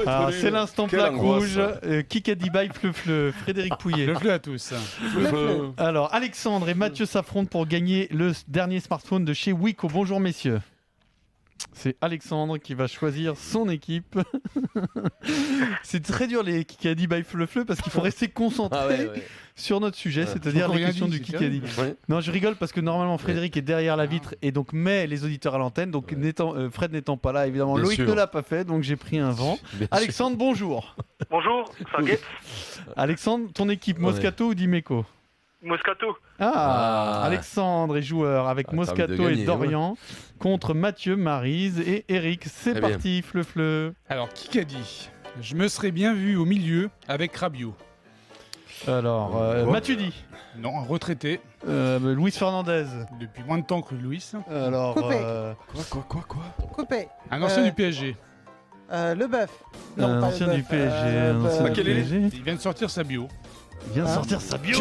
Alors, c'est l'instant Quelle plaque angoisse. rouge. Kikadi by Fleu, Frédéric Pouillet. Le à tous. Alors, Alexandre et Mathieu s'affrontent pour gagner le dernier smartphone de chez Wiko. Bonjour, messieurs. C'est Alexandre qui va choisir son équipe. C'est très dur les Kikadi by Fleu parce qu'il faut rester concentré sur notre sujet, c'est-à-dire les questions du Kikadi. Non, je rigole parce que normalement Frédéric est derrière la vitre et donc met les auditeurs à l'antenne. Donc Fred n'étant pas là, évidemment, Bien Loïc sûr. ne l'a pas fait, donc j'ai pris un vent. Alexandre, bonjour. Bonjour, Sarguette. Alexandre, ton équipe Moscato ou Dimeco? Moscato. Alexandre est joueur avec Moscato gagner, et Dorian contre Mathieu, Maryse et Eric. C'est Très parti, Fleu. Alors, qui qu'a dit? Je me serais bien vu au milieu avec Rabiot. Alors, Mathieu dit. Non, un retraité. Luis Fernandez. Depuis moins de temps que Louis. Alors, Coupé. Quoi Coupé. Un ancien du PSG. Le bœuf. un ancien du PSG. un ancien du quel est PSG. Il vient de sortir sa bio. Il vient de sortir sa bio.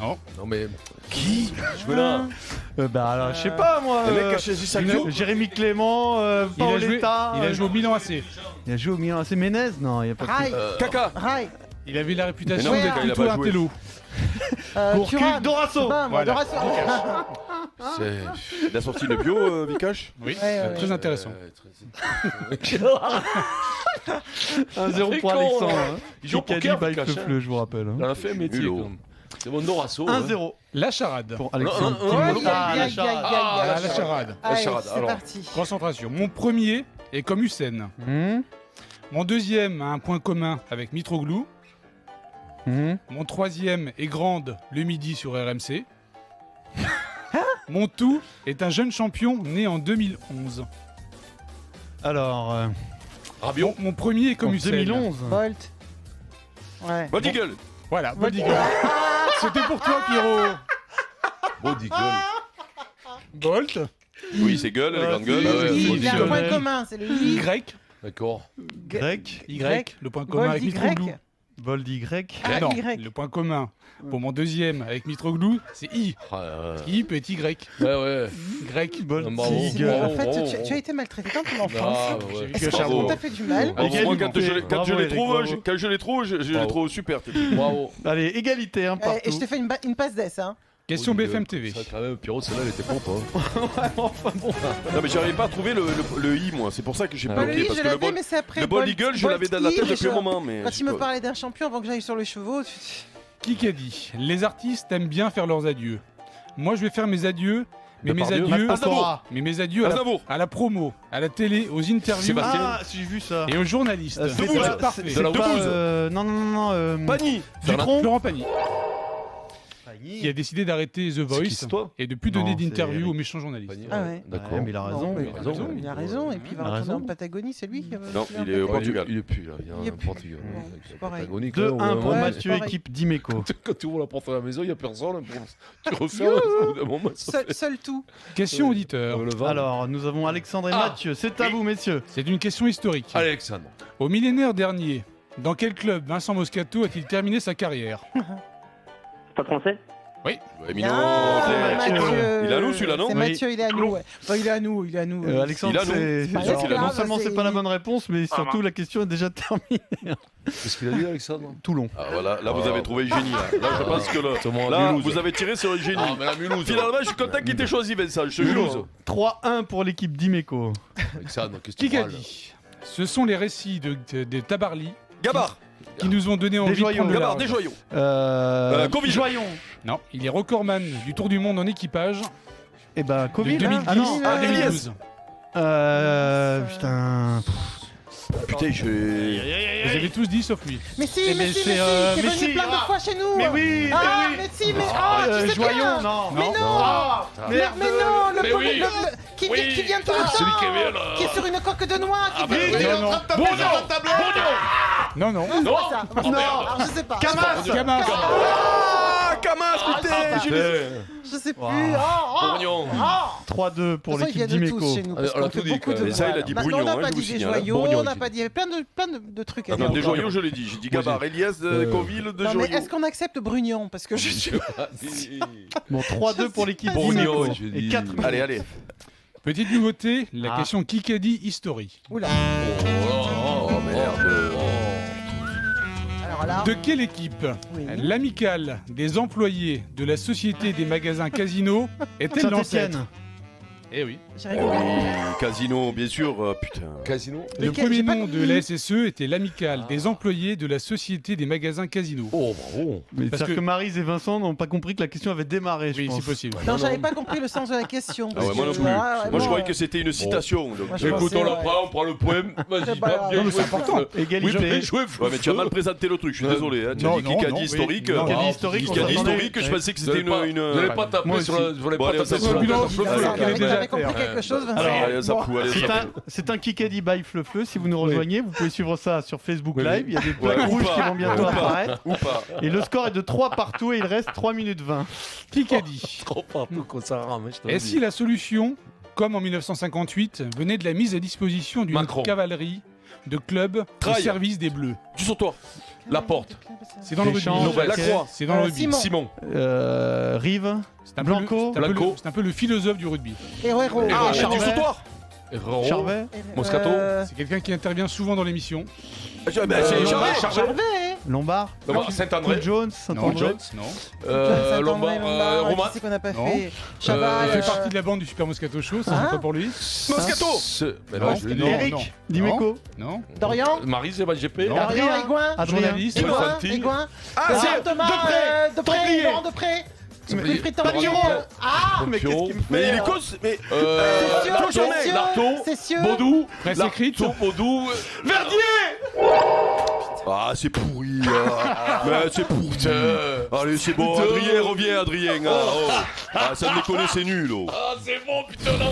Non. Non mais qui? Je veux là. Bah alors, je sais pas moi. Le mec a choisi sa bio. Jérémy Clément, Il a Paoletta. joué au Milan AC. Il a joué au Milan AC. Ménez? Non, il n'y a pas de. Rail. Caca. Rail. Il avait la réputation Mais non, d'être il a plutôt pas un joué. télo. Thuram. Dorasso. Bam, Voilà. Dorasso. Il a sorti le bio, Vikash. Oui, Ouais. très intéressant. 1-0 pour Alexandre. Il joue au Kikadi poker, by Vikash, Fleu, je vous rappelle. Il a fait un métier. Hulot. quand même. C'est mon Dorasso. 1-0 La charade. pour Alexandre. Aïe, aïe, aïe, aïe, aïe, aïe. La charade. Allez, charade, c'est alors. parti. Concentration. Mon premier est comme Hussein. Mon deuxième a un point commun avec Mitroglou. Mon troisième est grande le midi sur RMC. Mon tout est un jeune champion né en 2011. Alors, Rabiot. Mon premier est comme en Hussein. 2011. Bolt. Ouais. Body Girl. Voilà, Body Girl. C'était pour toi, Pierrot. Body Girl. Bolt. Oui, c'est gueule, les grandes gueules. Ah ouais, Il y a un Bolt. point commun, c'est le I. Y. D'accord. Grec. Y. Le point commun Bolt avec Y. Mitroglou. Bold Y. Ah, Non, Y. le point commun pour mon deuxième avec Mitroglou, c'est I. I peut être Y. Ouais. Grec. Bold Bravo. Y. En fait, tu as été maltraité dans ton enfance. Ah, ouais. Est-ce qu'on t'a fait du mal? Bravo. Moi, quand Bravo, je les Eric, trouve, bravo. quand je les trouve, je les trouve super. Bravo. Allez, égalité, hein, Et partout. je t'ai fait une passe d'ess, hein. Question BFM TV. Ça, quand même, Pierrot, celle-là, elle était pour toi. Non, mais j'arrivais pas à trouver le I, moi. C'est pour ça que j'ai Bah, le bloqué. I, Parce je que l'avais, mais c'est après. le Body Girl, je l'avais dans la tête depuis un moment. Mais Quand il me parlait d'un champion avant que j'aille sur le chevaux, Qui qu'a dit? Les artistes aiment bien faire leurs adieux. Moi, je vais faire mes adieux. Mais mes Depardieu. adieux, Aznavour. mais mes adieux Aznavour. à la promo, à la télé, aux interviews Sébastien. Ah, j'ai vu ça. et aux journalistes. C'est Debouze. pas- Parfait. c'est De la pas, Debouze. non. Pagny. Dutronc. Florent Pagny, qui a décidé d'arrêter The C'est qui, Voice c'est toi et de plus Non, donner c'est d'interviews Eric. aux méchants journalistes. Ah ouais. D'accord. Ouais, mais il a raison. Non, mais il a raison. il a raison, et puis il va Il a retourner raison. en Patagonie, c'est lui qui va. Non, qui va il est au en Portugal. Il est plus là, Il il est est plus. Portugal. Ouais, c'est pareil. Patagonie, 2-1 pour Ouais, Mathieu, c'est pareil. équipe d'Imeco. Quand tu ouvres la porte de la maison, il n'y a personne. Tu refermes au bout d'un moment. Seul tout. Question auditeur. Le vent. Alors, nous avons Alexandre et Mathieu. C'est à vous, messieurs. C'est une question historique. Alexandre. Au millénaire dernier, dans quel club Vincent Moscato a-t-il terminé sa carrière? Pas français? Éminemment. Ah, Mathieu. Il est à nous, celui-là, non C'est Oui. Mathieu, il est à nous. Ouais. Enfin, il est à nous. Alexandre, Il a non. c'est- pas alors, grave, non seulement c'est pas la bonne réponse, mais surtout mince. la question est déjà terminée. Qu'est-ce qu'il a dit, Alexandre? Toulon. Ah, voilà, là, vous avez trouvé le génie. Là, je pense que Thomas là, Mulhouse. vous avez tiré sur le génie. Ah, mais la Mulhouse. Finalement, je suis content qu'il t'ait choisi, Vincent. Je te Mulhouse. jure. 3-1 pour l'équipe d'Imeco. Alexandre, qu'est-ce que Qui tu qu'a parles? dit? Ce sont les récits de Tabarly Gabar. qui nous ont donné envie de joyaux. prendre le Gabar, large. des joyaux. Covid. Joyon. Non, il est recordman du Tour du monde en équipage Eh ben, de Covid. 2010 Ah non. à Elias. 2012. Putain. Putain, je Vous avez tous dit sauf lui. Mais si, Eh mais ben, si, c'est, mais si, qui est mais venu si. plein de fois chez nous. Mais oui, Ah, mais oui. mais si, mais tu sais Joyon, bien. non. Mais non. Mais Merde. non, le Mais pauvre- oui. qui vient tout le temps. Celui qui est bien, là. Qui est sur une coque de noix. Qui Vite, fait- il est non, en train de taper non. sur la table. Non, non. Non, c'est pas ça. Alors, je sais pas. Camas. Camas. Ah, Camas, putain. Je sais plus. Wow. Bourgnon. 3-2 pour De toute façon, l'équipe ils viennent d'Imeco. tous chez nous. Parce On a qu'on tout fait dit, beaucoup quand de même. Mais ça, il a voilà. dit Bah, Bougnon, On n'a hein, pas je dit vous des signale. joyaux, Bourgnon, on n'a j'ai pas dit. dit. Il y avait plein de trucs à Ah dire. non, des encore. joyaux, je l'ai dit. J'ai dit Gabar, Elias, Coville, de Non, mais joyaux. est-ce qu'on accepte Brugnon? Parce que je suis. Bon, 3-2 pour l'équipe Bourgnon, d'Imeco. je Et dis. 4 Allez, allez. Petite nouveauté, la Ah. question Kikadi History. Oula. Oh merde. Alors là. De quelle équipe Oui. l'amicale des employés de la Société des magasins Casino est-elle l'ancêtre? Saint-Etienne. Eh oui. J'ai Eh rigolé. oui, Casino, bien sûr, putain. Casino. Le Lequel- premier j'ai pas nom de compris. la SSE était l'amicale des employés de la Société des magasins Casino. Oh bravo. Mais Parce c'est-à-dire que- que Maryse et Vincent n'ont pas compris que la question avait démarré, je Oui, pense. c'est possible. Non, j'avais pas compris le sens de la question. Ah ouais, moi non plus. Moi, je croyais que c'était une citation. donc, Moi, je Écoute, pensais, on la ouais. prend, on prend le poème. Vas-y, C'est pas grave. bien Non, mais joué. c'est important. Oui, Égalité. bien joué. Ouais, mais tu as mal présenté le truc, je suis désolé. Hein. Tu as Non, dit non, Kikadi non, historique. oui. Non, Kikadi non, historique, on Kikadi s'attendait. historique, je pensais que Vous c'était n'allez pas, une. vous allez pas taper Moi sur aussi. la, vous allez Bon, pas allez, taper ça sur se la fout. tête. Non, Fleu, non, fleu. non, il est déjà T'avais compris terre. quelque chose, Vincent? Alors, Allez, ça fout, allez, C'est ça un, fout. c'est un Kikadi by Fleu-Fleu. Si vous nous rejoignez, vous pouvez suivre ça sur Facebook Oui, Live. oui. Il y a des plaques Ouais, ou rouges pas. qui vont bientôt Ou pas. apparaître. Ou pas. Et le score est de 3 partout et il reste 3 minutes 20. Kikadi. Trop partout quand ça rame, je te le Et dis. si la solution, comme en 1958, venait de la mise à disposition d'une Macron. cavalerie de clubs au Traille. service des Bleus? Du sautoir. La porte. C'est dans le rugby. Deschamps, Nobel. Jacquet, Lacroix. C'est dans le rugby. Simon. Simon. Rive. C'est un peu le- Blanco. c'est un peu le- Blanco. C'est un peu le philosophe du rugby. Héros. Ah, Charvet. du sautoir. Herrero. Charvet. Moscato. C'est quelqu'un qui intervient souvent dans l'émission. C'est Charvet. Charvet. Lombard. Saint-André. Cool Jones. Non, Saint-André. Jones, non. Lombard. Roman. Qui c'est qu'on n'a pas Non. fait? Il Chaval. fait partie de la bande du Super Moscato Show, ça Hein c'est pas pour lui. Moscato. Mais Non, non, je l'ai dit. non. Eric. Dimeco. Non. Dorian. Marie, c'est pas GP. Non. Dorian Aigouin. Adrien. Journaliste. Aigouin. Infantile. Aigouin. Ah, c'est Thomas. Depré. Templier. Laurent Depré. Wilfried Templier. Laurent- Ah. Mais qu'est-ce qu'il me Mais fait il est là con, mais. Cessieux. Narto. Cessieux. Baudou. Presse écrite. Narto, Baudou. Ah, c'est pourri. Mais c'est pourri. Allez, c'est bon. Putain. Adrien, reviens, Adrien. Ah, oh. Ah, ça me déconne, c'est nul. Oh. Ah, c'est bon, putain, là.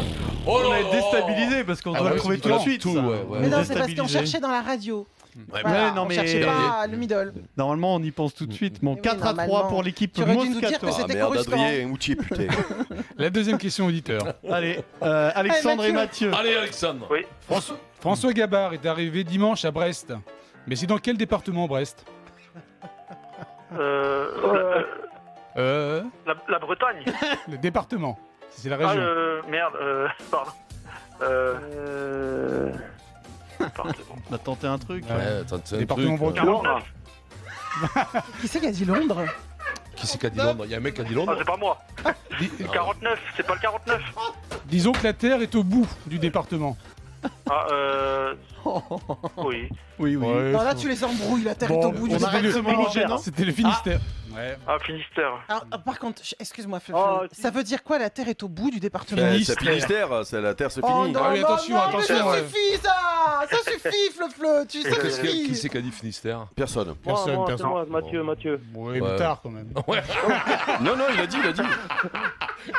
Oh On là est là. déstabilisé parce qu'on Ah doit ouais, le trouver c'est tout de clair. suite. Tout, ça. ouais, ouais. On est Mais non, c'est parce qu'on déstabilisé. cherchait dans la radio. Ouais, Voilà, non, on mais- cherchait pas le middle. Normalement, on y pense tout de suite. Bon, Oui, 4 à 3 normalement. pour l'équipe Tu aurais dû nous dire Moscato. que Ah c'était merde, correspondant. Adrien, Outier, putain. La deuxième question auditeur. Allez, Alexandre et Mathieu. Allez, Alexandre. Oui. François Gabard est arrivé dimanche à Brest. Mais c'est dans quel département Brest? La Bretagne. Le département. C'est la Ah, région. merde, pardon. Pardon. On a tenté un truc. Ouais, attends, c'est un Département truc. breton. 49. Qui c'est qui a dit Londres? Qui c'est qui a dit Londres? Il y a un mec qui a dit Ah, Londres. c'est pas moi. Dis- 49, c'est pas le 49. Disons que la Terre est au bout du département. Ah, oui. Oui, oui. Ouais, Non, là, faut- tu les embrouilles. La terre est Bon, au bout du On arrête ce département. moment gênant. C'était le Finistère. Ouais. Ah, Finistère. Alors, par contre, excuse-moi, Fleu, Oh, ça veut dire quoi la terre est au bout du département? C'est Finistère, c'est la terre, c'est Oh fini. non, Ah oui, non, attention, non, attention, mais ça ouais. suffit ça! Ça suffit, Fleu, ça Qui suffit! c'est qui a dit Finistère? Personne. Personne, personne. Mathieu. Ouais, Ouais. mais tard quand même. Non, non, il a dit.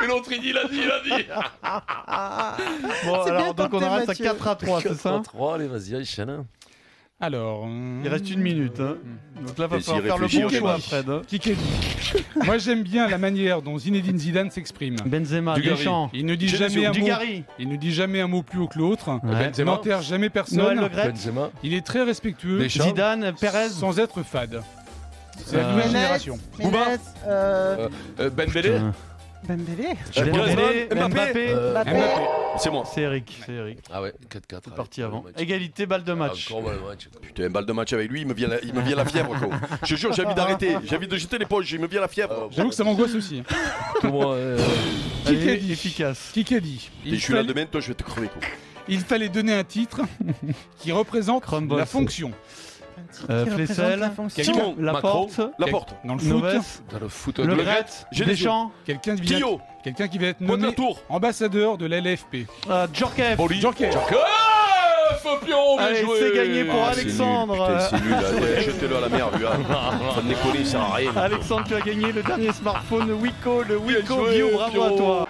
Et l'autre, il a dit. Bon, C'est alors, bien donc on tenté, arrête à Mathieu. 4 à 3, c'est ça 3, allez, vas-y, enchaîne. Alors. Il reste 1 minute. Hein. Donc là, va Et falloir s'y faire le réfléchir, bon je choix, pense. Fred. hein. Kikedi. Moi, j'aime bien la manière dont Zinedine Zidane s'exprime. Benzema, Dugarry. Deschamps, Il ne dit jamais un mot. Dugarry, Il ne dit jamais un mot plus haut que l'autre. Ouais. Il Benzema. n'enterre jamais Noël personne. Le Graët, Benzema. Il est très respectueux. Deschamps. Zidane, Perez, Sans être fade. C'est la Euh, nouvelle Menez, génération. Menez, Ben Bellé. Dembélé, Dembélé, Mbappé. Mbappé. Mbappé. Mbappé. C'est moi. C'est Eric, c'est Eric. Ah ouais, 4-4. C'est parti avant. Égalité, balle de match. Encore balle de match. Putain, balle de match avec lui, il me vient la fièvre, quoi. Je te jure, j'ai envie d'arrêter. J'ai envie de jeter l'éponge, il me vient la fièvre. J'avoue que ça m'angoisse aussi. Comment Allez, Kikedi. efficace. Kikedi. Et je suis là demain, toi, je vais te crever, quoi. Il fallait donner un titre qui représente Crumble. la fonction. Qui représente Flessel, la fonction. Simon, La Macron. Porte, la porte. Dans le foot, Noves, Dans le foot. Le de Graët, Genesio. Deschamps, quelqu'un qui vient, Guillaume, quelqu'un qui va être Point de nommé la Tour. ambassadeur de la LFP. Djorkaeff. Boli. Djorkaeff. Ah, faux pion, bien Allez, joué. c'est gagné pour Ah, c'est Alexandre. nul, putain, c'est nul. Allez, jetez-le à la mer, lui. Ça me déconne, il sert à rien. Alexandre, tu as gagné le dernier smartphone Wiko, le Wiko joué, Bio, bravo à Pierrot. toi.